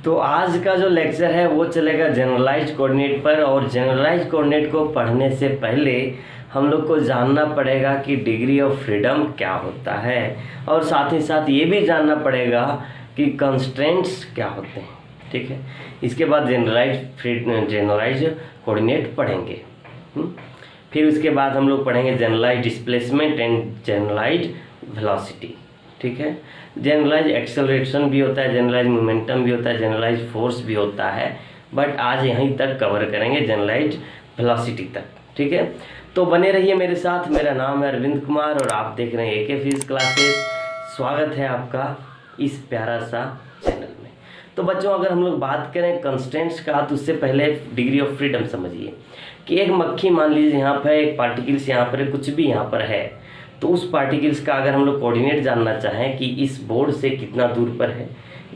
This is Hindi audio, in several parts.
तो आज का जो लेक्चर है वो चलेगा जनरलाइज्ड कोऑर्डिनेट पर। और जनरलाइज्ड कोऑर्डिनेट को पढ़ने से पहले हम लोग को जानना पड़ेगा कि डिग्री ऑफ फ्रीडम क्या होता है, और साथ ही साथ ये भी जानना पड़ेगा कि कंस्ट्रेंट्स क्या होते हैं। ठीक है, इसके बाद जनरलाइज्ड कोऑर्डिनेट पढ़ेंगे। फिर उसके बाद हम लोग पढ़ेंगे generalised displacement and generalised velocity. ठीक है, जनरलाइज एक्सेलरेशन भी होता है, जनरलाइज मोमेंटम भी होता है, जनरलाइज फोर्स भी होता है, बट आज यहीं तक कवर करेंगे, जनरलाइज वेलोसिटी तक। ठीक है, तो बने रहिए मेरे साथ। मेरा नाम है अरविंद कुमार और आप देख रहे हैं एके फिजिक्स क्लासेस। स्वागत है आपका इस प्यारा सा चैनल में। तो बच्चों, अगर हम लोग बात करें कंस्टेंट्स का, तो उससे पहले डिग्री ऑफ फ्रीडम समझिए कि एक मक्खी, मान लीजिए यहाँ पर एक पार्टिकल्स यहाँ पर कुछ भी यहाँ पर है, तो उस पार्टिकल्स का अगर हम लोग कोऑर्डिनेट जानना चाहें कि इस बोर्ड से कितना दूर पर है,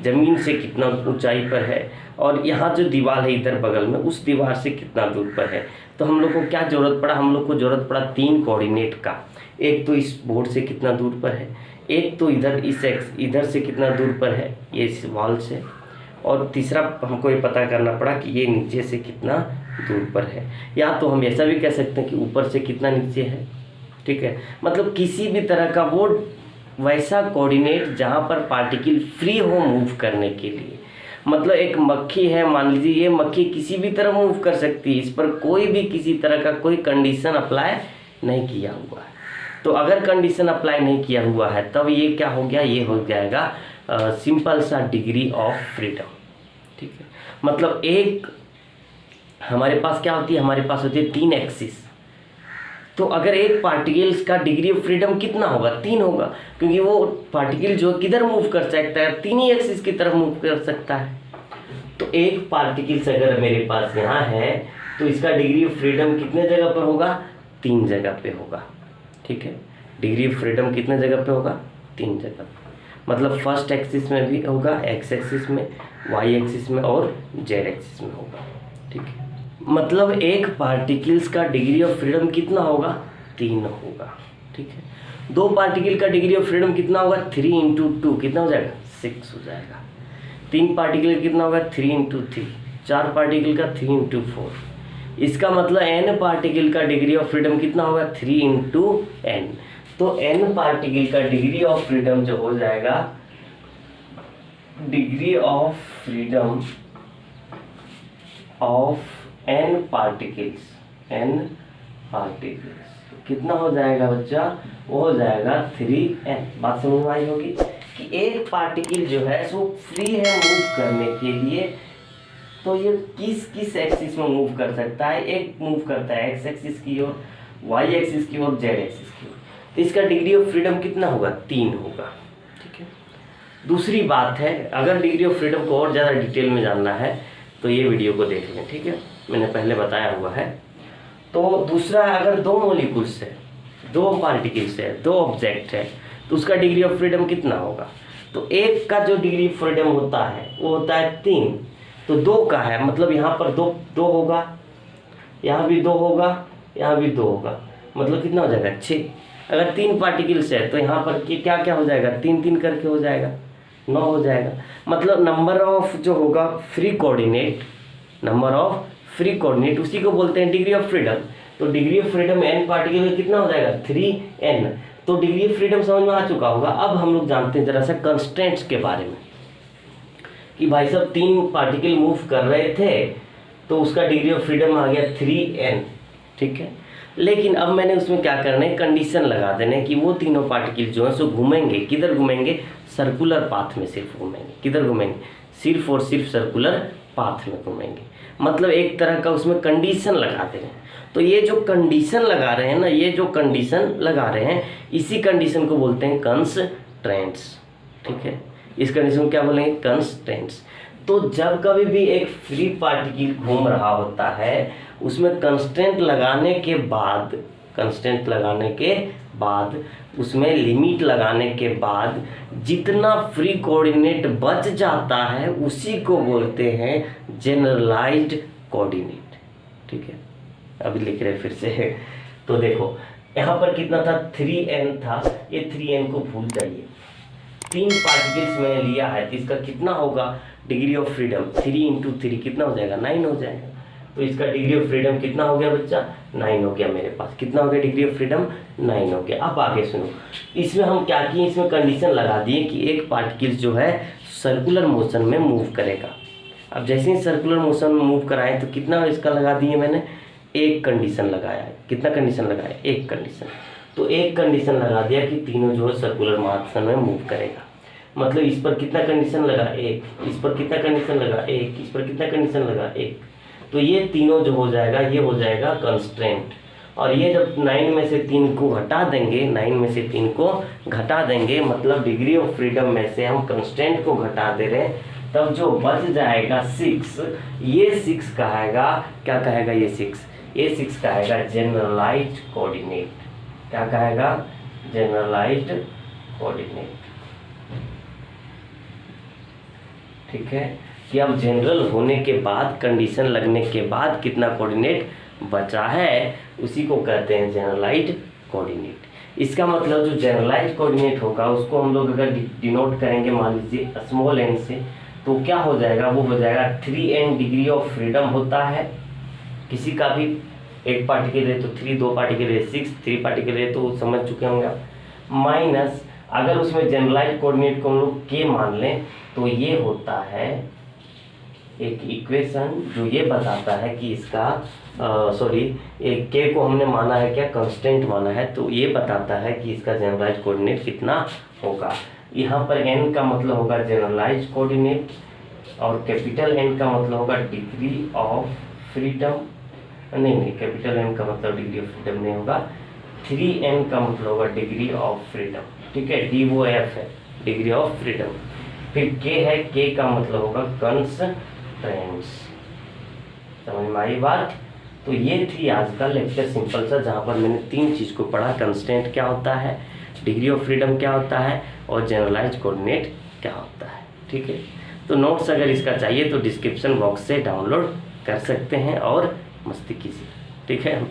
ज़मीन से कितना ऊंचाई पर है, और यहाँ जो दीवार है इधर बगल में उस दीवार से कितना दूर पर है, तो हम लोग को क्या ज़रूरत पड़ा? हम लोग को ज़रूरत पड़ा 3 कोऑर्डिनेट का। एक तो इस बोर्ड से कितना दूर पर है, एक तो इधर से कितना दूर पर है, ये इस वॉल से, और तीसरा हमको ये पता करना पड़ा कि ये नीचे से कितना दूर पर है। या तो हम ऐसा भी कह सकते हैं कि ऊपर से कितना नीचे है। ठीक है, मतलब किसी भी तरह का वो वैसा कोऑर्डिनेट जहाँ पर पार्टिकल फ्री हो मूव करने के लिए। मतलब एक मक्खी है, मान लीजिए ये मक्खी किसी भी तरह मूव कर सकती है, इस पर कोई भी किसी तरह का कोई कंडीशन अप्लाई नहीं किया हुआ है। तो अगर कंडीशन अप्लाई नहीं किया हुआ है तब ये क्या हो गया? ये हो जाएगा सिंपल सा डिग्री ऑफ फ्रीडम। ठीक है, मतलब एक हमारे पास क्या होती है? हमारे पास होती है 3 एक्सिस। तो अगर एक पार्टिकल्स का डिग्री ऑफ फ्रीडम कितना होगा? 3 होगा, क्योंकि वो पार्टिकल जो किधर मूव कर सकता है? 3 ही एक्सिस की तरफ मूव कर सकता है। तो एक पार्टिकल्स अगर मेरे पास यहाँ है तो इसका डिग्री ऑफ फ्रीडम कितने जगह पर होगा? 3 जगह पे होगा। ठीक है, डिग्री ऑफ फ्रीडम कितने जगह पे होगा? 3 जगह पे। मतलब फर्स्ट एक्सिस में भी होगा, एक्स एक्सिस में, वाई एक्सिस में और जेड एक्सिस में होगा। ठीक है, मतलब एक पार्टिकल्स का डिग्री ऑफ फ्रीडम कितना होगा? 3 होगा। ठीक है, 2 पार्टिकल का डिग्री ऑफ फ्रीडम कितना होगा? 3 × 2 कितना हो जाएगा? 6 हो जाएगा। 3 पार्टिकल कितना होगा? 3 × 3। 4 पार्टिकल का 3 × 4। इसका मतलब n पार्टिकल का डिग्री ऑफ फ्रीडम कितना होगा? 3 × n। तो n पार्टिकल का डिग्री ऑफ फ्रीडम जो हो जाएगा, degree of freedom of n particles कितना हो जाएगा बच्चा? वो हो जाएगा 3n। बात समझ में आई होगी कि एक पार्टिकल जो है वो फ्री है मूव करने के लिए। तो ये किस एक्सिस में मूव कर सकता है? एक मूव करता है एक्स एक्सिस की ओर, वाई एक्सिस की ओर, जेड एक्सिस की ओर। तो इसका डिग्री ऑफ फ्रीडम कितना होगा? 3 होगा। ठीक है, दूसरी बात है, अगर डिग्री ऑफ फ्रीडम को और ज़्यादा डिटेल में जानना है तो ये वीडियो को देख लें। ठीक है, मैंने पहले बताया हुआ है। तो दूसरा, अगर 2 मॉलिक्यूल्स है, 2 पार्टिकल्स है, 2 ऑब्जेक्ट है, तो उसका डिग्री ऑफ फ्रीडम कितना होगा? तो एक का जो डिग्री ऑफ फ्रीडम होता है वो होता है 3, तो 2 का है, मतलब यहाँ पर 2 होगा, यहाँ भी 2 होगा, यहाँ भी 2 होगा, मतलब कितना हो जाएगा? 6। अगर 3 पार्टिकल्स है तो यहाँ पर क्या क्या हो जाएगा? 3 करके हो जाएगा, 9 हो जाएगा। मतलब नंबर ऑफ जो होगा free coordinate, number of free coordinate, उसी को बोलते हैं डिग्री ऑफ फ्रीडम। तो degree of freedom n particle में कितना हो जाएगा? 3n। तो डिग्री ऑफ फ्रीडम समझ में आ चुका होगा। अब हम लोग जानते हैं जरा सा कंस्ट्रेंट्स के बारे में कि भाई साहब 3 पार्टिकल मूव कर रहे थे तो उसका डिग्री ऑफ फ्रीडम आ गया 3n। ठीक है, लेकिन अब मैंने उसमें क्या करना है? कंडीशन लगा देने कि वो तीनों पार्टिकल जो है सो घूमेंगे, किधर घूमेंगे? सर्कुलर पाथ में सिर्फ घूमेंगे। किधर घूमेंगे? सिर्फ और सिर्फ सर्कुलर पाथ में घूमेंगे। मतलब एक तरह का उसमें कंडीशन लगा दे रहे हैं। तो ये जो कंडीशन लगा रहे हैं ना, ये जो कंडीशन लगा रहे हैं, इसी कंडीशन को बोलते हैं कंस्ट्रेंट्स। ठीक है, इस कंडीशन को क्या बोलेंगे? कंस्ट्रेंट्स। तो जब कभी भी एक फ्री पार्टिकल घूम रहा होता है, उसमें कंस्ट्रेंट लगाने के बाद उसमें लिमिट लगाने के बाद जितना फ्री कोऑर्डिनेट बच जाता है उसी को बोलते हैं जनरलाइज्ड कोऑर्डिनेट। ठीक है, अभी लिख रहे फिर से। तो देखो यहाँ पर कितना था? 3n था, ये 3n को भूल जाइए। 3 पार्टिकल्स मैंने लिया है तो इसका कितना होगा डिग्री ऑफ फ्रीडम, 3 × 3 कितना हो जाएगा 9 हो जाएगा। तो इसका डिग्री ऑफ फ्रीडम कितना हो गया बच्चा 9 हो गया। मेरे पास कितना हो गया डिग्री ऑफ फ्रीडम 9 हो गया। अब आगे सुनो, इसमें हम क्या किए, इसमें कंडीशन लगा दिए कि एक पार्टिकल जो है सर्कुलर मोशन में मूव करेगा। अब जैसे ही सर्कुलर मोशन में मूव कराएं तो कितना इसका लगा दिए मैंने, एक कंडीशन लगाया है। कितना कंडीशन लगाया, एक कंडीशन। तो एक कंडीशन लगा दिया कि तीनों जो है सर्कुलर मोशन में मूव करेगा। मतलब इस पर कितना कंडीशन लगा, एक। इस पर कितना कंडीशन लगा, एक। इस पर कितना कंडीशन लगा, एक। तो ये तीनों जो हो जाएगा ये हो जाएगा कंस्ट्रेंट। और ये जब 9 में से 3 को घटा देंगे, 9 में से 3 को घटा देंगे, मतलब डिग्री ऑफ फ्रीडम में से हम कंस्ट्रेंट को घटा दे रहे हैं, तब जो बच जाएगा 6, ये 6 कहेगा, क्या कहेगा ये 6 कहेगा जनरलाइज्ड कोऑर्डिनेट। क्या कहेगा, जनरलाइज्ड कोऑर्डिनेट। ठीक है, कि अब जनरल होने के बाद, कंडीशन लगने के बाद कितना कोऑर्डिनेट बचा है, उसी को कहते हैं जनरलाइज्ड कोऑर्डिनेट। इसका मतलब जो जनरलाइज्ड कोऑर्डिनेट होगा उसको हम लोग अगर डिनोट करेंगे मान लीजिए स्मॉल n से, तो क्या हो जाएगा, वो हो जाएगा 3n डिग्री ऑफ फ्रीडम होता है किसी का भी। एक पार्टिकल है तो 3, 2 पार्टिकल है 6, 3 पार्टिकल है तो समझ चुके होंगे आप। माइनस अगर उसमें जनरलाइज्ड कोऑर्डिनेट को हम लोग k मान लें तो ये होता है एक इक्वेशन जो ये बताता है कि इसका एक k को हमने माना है क्या, कांस्टेंट माना है, तो ये बताता है कि इसका जनरलाइज्ड कोऑर्डिनेट कितना होगा। यहाँ पर n का मतलब होगा जनरलाइज्ड कोऑर्डिनेट और कैपिटल N का मतलब होगा डिग्री ऑफ फ्रीडम। नहीं, कैपिटल N का मतलब डिग्री ऑफ फ्रीडम नहीं होगा, 3n का मतलब होगा डिग्री ऑफ फ्रीडम। ठीक है, DOF है डिग्री ऑफ फ्रीडम। फिर k है, k का मतलब होगा कंस्ट्रेंट्स। समझ में आई बात। तो ये थी आज का लेक्चर सिंपल सा, जहाँ पर मैंने 3 चीज़ को पढ़ा, कंस्ट्रेंट क्या होता है, डिग्री ऑफ फ्रीडम क्या होता है और जनरलाइज्ड कोऑर्डिनेट क्या होता है। ठीक है, तो नोट्स अगर इसका चाहिए तो डिस्क्रिप्शन बॉक्स से डाउनलोड कर सकते हैं और मस्ती कीजिए। ठीक है,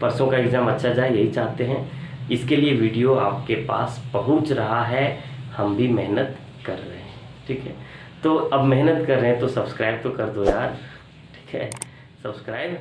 परसों का एग्ज़ाम अच्छा जाए यही चाहते हैं, इसके लिए वीडियो आपके पास पहुंच रहा है, हम भी मेहनत कर रहे हैं। ठीक है, तो अब मेहनत कर रहे हैं तो सब्सक्राइब तो कर दो यार। ठीक है, सब्सक्राइब